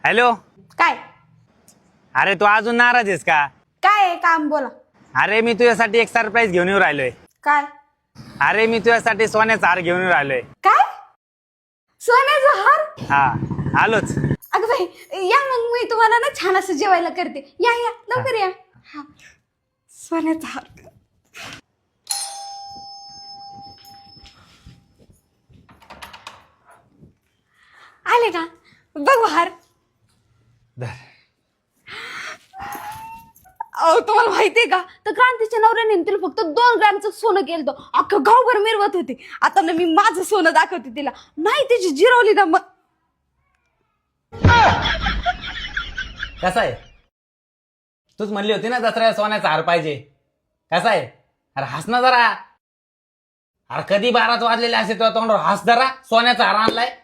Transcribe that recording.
Hello. काय अरे तू अजून नाराज आहेस का? काय आहे काम बोला. अरे मी तुझ्यासाठी एक सरप्राईज घेऊन येऊ राहिलोय. काय अरे मी तुझ्यासाठी सोन्याचा हार घेऊन येऊ राहिलोय. काय सोन्याचा हार? हा आलोच. अगं बाई या मग मी तुम्हाला ना छान असं जेवायला करते. या या लवकर या. हा सोन्याचा हार. आले का बघू हार. धर. अहो तुम्हाला माहितीये का तर क्रांतीच्या नवऱ्याने तिला फक्त 2 ग्रॅमचं सोनं केलं अख्खं गावभर मिरवत होते. आता ना मी माझं सोनं दाखवते तिला. नाही त्याची जिरवली ना मग. कसा आहे? तूच म्हणली होती ना दसऱ्याला सोन्याचा हार पाहिजे. कसा आहे? अरे हस ना जरा. अरे कधी 12 वाजलेले असे तुझ्या तोंडावर हस जरा. सोन्याचा हार आणलाय.